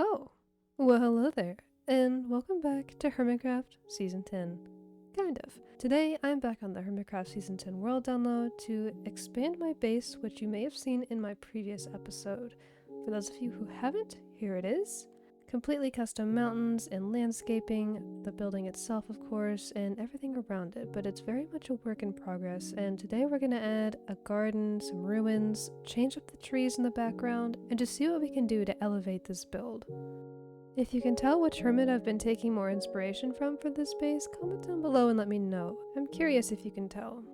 Oh, well, hello there, and welcome back to Hermitcraft Season 10. Kind of. Today, I'm back on the Hermitcraft Season 10 world download to expand my base, which you may have seen in my previous episode. For those of you who haven't, here it is. Completely custom mountains and landscaping, the building itself, of course, and everything around it, but it's very much a work in progress, and today we're going to add a garden, some ruins, change up the trees in the background, and just see what we can do to elevate this build. If you can tell which hermit I've been taking more inspiration from for this base, comment down below and let me know. I'm curious if you can tell.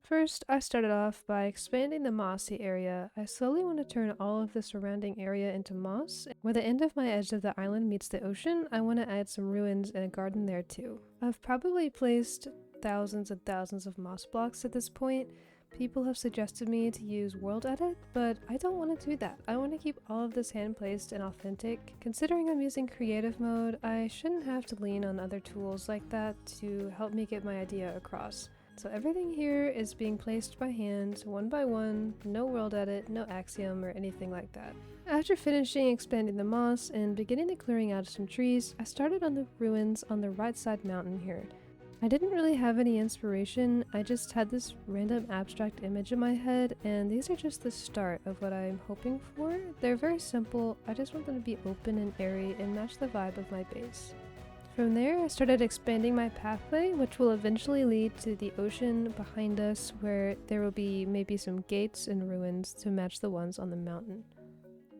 First, I started off by expanding the mossy area. I slowly want to turn all of the surrounding area into moss. Where the end of my edge of the island meets the ocean, I want to add some ruins and a garden there too. I've probably placed thousands and thousands of moss blocks at this point. People have suggested me to use World Edit, but I don't want to do that. I want to keep all of this hand-placed and authentic. Considering I'm using creative mode, I shouldn't have to lean on other tools like that to help me get my idea across. So everything here is being placed by hand, one by one, no world edit, no axiom or anything like that. After finishing expanding the moss and beginning the clearing out of some trees, I started on the ruins on the right side mountain here. I didn't really have any inspiration, I just had this random abstract image in my head, and these are just the start of what I'm hoping for. They're very simple, I just want them to be open and airy and match the vibe of my base. From there, I started expanding my pathway, which will eventually lead to the ocean behind us, where there will be maybe some gates and ruins to match the ones on the mountain.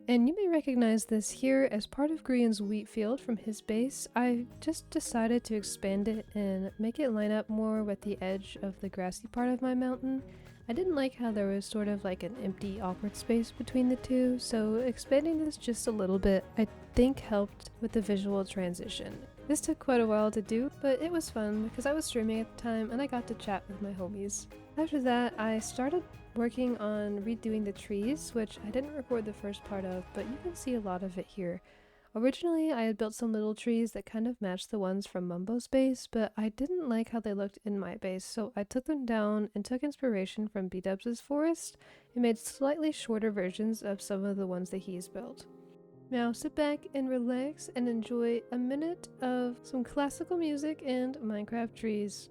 And you may recognize this here as part of Grian's wheat field from his base. I just decided to expand it and make it line up more with the edge of the grassy part of my mountain. I didn't like how there was sort of like an empty, awkward space between the two, so expanding this just a little bit I think helped with the visual transition. This took quite a while to do, but it was fun because I was streaming at the time and I got to chat with my homies. After that, I started working on redoing the trees, which I didn't record the first part of, but you can see a lot of it here. Originally, I had built some little trees that kind of matched the ones from Mumbo's base, but I didn't like how they looked in my base, so I took them down and took inspiration from B-Dubs' forest and made slightly shorter versions of some of the ones that he's built. Now sit back and relax and enjoy a minute of some classical music and Minecraft trees.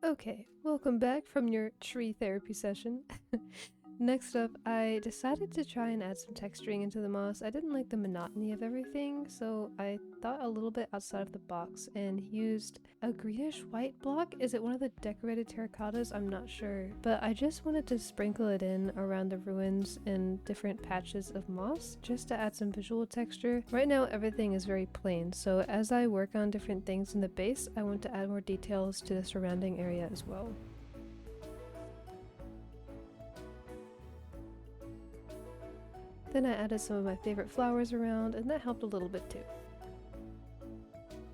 Okay, welcome back from your tree therapy session. Next up, I decided to try and add some texturing into the moss. I didn't like the monotony of everything, so I thought a little bit outside of the box and used a greenish white block. Is it one of the decorated terracottas? I'm not sure. But I just wanted to sprinkle it in around the ruins and different patches of moss just to add some visual texture. Right now, everything is very plain, so as I work on different things in the base, I want to add more details to the surrounding area as well. Then I added some of my favorite flowers around, and that helped a little bit too.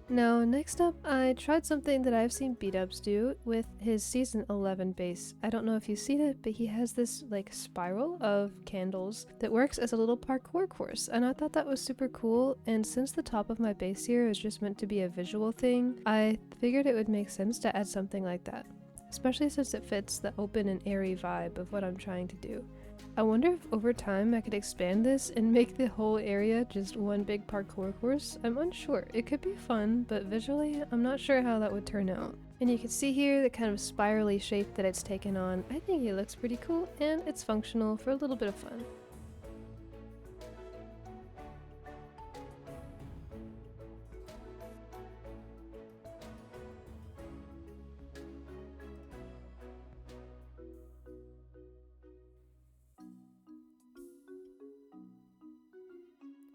Now, next up, I tried something that I've seen B-Dubs do with his Season 11 base. I don't know if you've seen it, but he has this like spiral of candles that works as a little parkour course, and I thought that was super cool, and since the top of my base here is just meant to be a visual thing, I figured it would make sense to add something like that, especially since it fits the open and airy vibe of what I'm trying to do. I wonder if over time I could expand this and make the whole area just one big parkour course. I'm unsure. It could be fun, but visually I'm not sure how that would turn out. And you can see here the kind of spirally shape that it's taken on. I think it looks pretty cool and it's functional for a little bit of fun.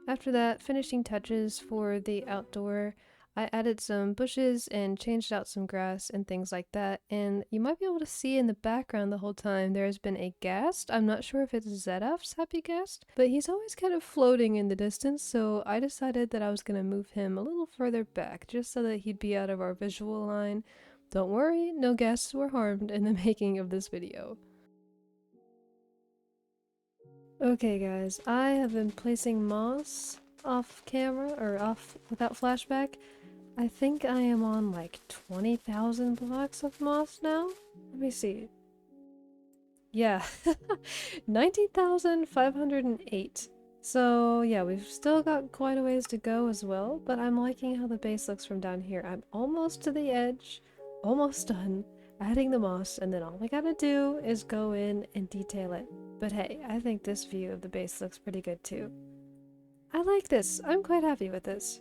After that, finishing touches for the outdoor, I added some bushes and changed out some grass and things like that. And you might be able to see in the background the whole time there has been a ghast. I'm not sure if it's Zedaf's happy ghast, but he's always kind of floating in the distance, so I decided that I was going to move him a little further back just so that he'd be out of our visual line. Don't worry, no ghasts were harmed in the making of this video. Okay guys, I have been placing moss off camera, or off without flashback. I think I am on like 20,000 blocks of moss now? Let me see. Yeah, 19,508. So yeah, we've still got quite a ways to go as well, but I'm liking how the base looks from down here. I'm almost to the edge, almost done, adding the moss, and then all we gotta do is go in and detail it. But hey, I think this view of the base looks pretty good too. I like this. I'm quite happy with this.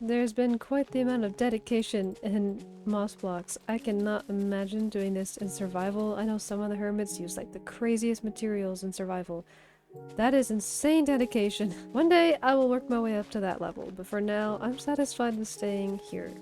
There's been quite the amount of dedication in moss blocks. I cannot imagine doing this in survival. I know some of the hermits use like the craziest materials in survival. That is insane dedication. One day I will work my way up to that level, but for now I'm satisfied with staying here.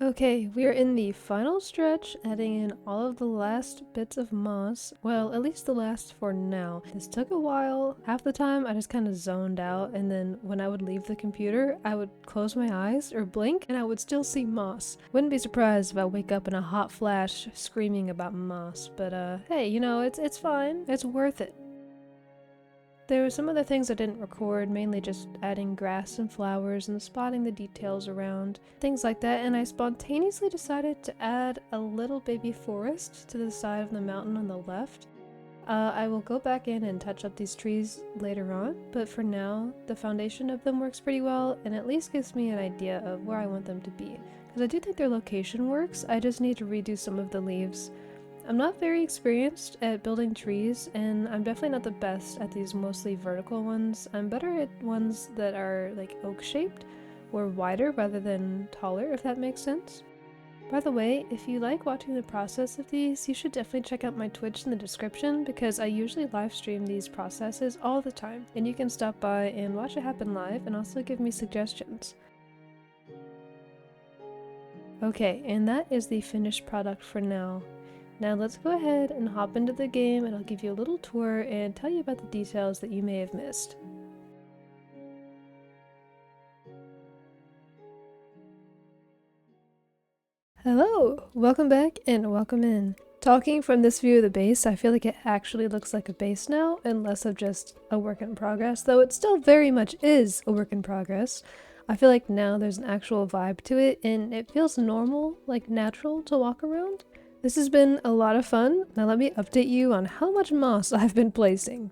Okay, we are in the final stretch, adding in all of the last bits of moss. Well, at least the last for now. This took a while. Half the time I just kind of zoned out, and then when I would leave the computer, I would close my eyes or blink and I would still see moss. Wouldn't be surprised if I wake up in a hot flash screaming about moss, but hey, you know, it's fine. It's worth it. There were some other things I didn't record, mainly just adding grass and flowers and spotting the details around, things like that, and I spontaneously decided to add a little baby forest to the side of the mountain on the left. I will go back in and touch up these trees later on, but for now, the foundation of them works pretty well and at least gives me an idea of where I want them to be. Because I do think their location works, I just need to redo some of the leaves. I'm not very experienced at building trees, and I'm definitely not the best at these mostly vertical ones. I'm better at ones that are like oak-shaped or wider rather than taller, if that makes sense. By the way, if you like watching the process of these, you should definitely check out my Twitch in the description because I usually live stream these processes all the time, and you can stop by and watch it happen live and also give me suggestions. Okay, and that is the finished product for now. Now let's go ahead and hop into the game and I'll give you a little tour and tell you about the details that you may have missed. Hello! Welcome back and welcome in. Talking from this view of the base, I feel like it actually looks like a base now and less of just a work in progress, though it still very much is a work in progress. I feel like now there's an actual vibe to it and it feels normal, like natural to walk around. This has been a lot of fun. Now let me update you on how much moss I've been placing.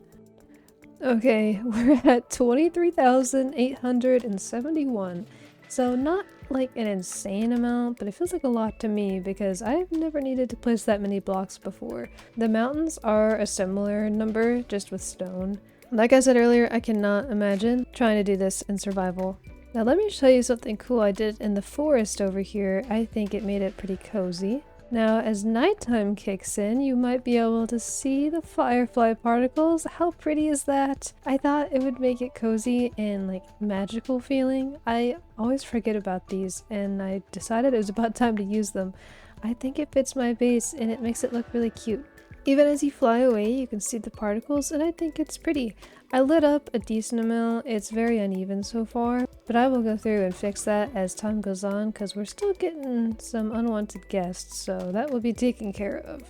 Okay, we're at 23,871. So not like an insane amount, but it feels like a lot to me because I've never needed to place that many blocks before. The mountains are a similar number, just with stone. Like I said earlier, I cannot imagine trying to do this in survival. Now let me show you something cool I did in the forest over here. I think it made it pretty cozy. Now, as nighttime kicks in, you might be able to see the firefly particles. How pretty is that? I thought it would make it cozy and like magical feeling. I always forget about these and I decided it was about time to use them. I think it fits my base and it makes it look really cute. Even as you fly away, you can see the particles and I think it's pretty. I lit up a decent amount. It's very uneven so far, but I will go through and fix that as time goes on because we're still getting some unwanted guests, so that will be taken care of.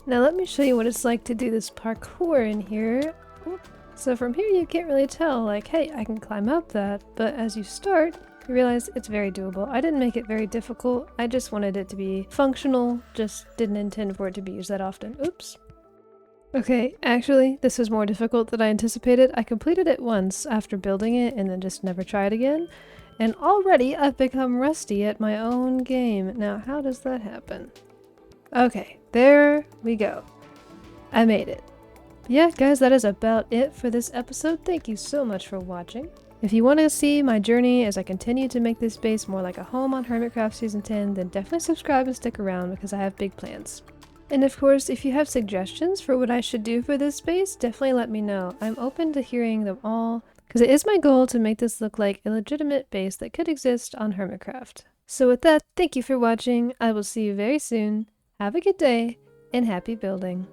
Now let me show you what it's like to do this parkour in here. So from here you can't really tell, like, hey, I can climb up that, but as you start, you realize it's very doable. I didn't make it very difficult, I just wanted it to be functional, just didn't intend for it to be used that often. Oops. Okay, actually, this was more difficult than I anticipated. I completed it once after building it and then just never tried again. And already I've become rusty at my own game. Now, how does that happen? Okay, there we go. I made it. Yeah, guys, that is about it for this episode. Thank you so much for watching. If you want to see my journey as I continue to make this base more like a home on Hermitcraft Season 10, then definitely subscribe and stick around because I have big plans. And of course, if you have suggestions for what I should do for this base, definitely let me know. I'm open to hearing them all, because it is my goal to make this look like a legitimate base that could exist on Hermitcraft. So with that, thank you for watching. I will see you very soon. Have a good day, and happy building.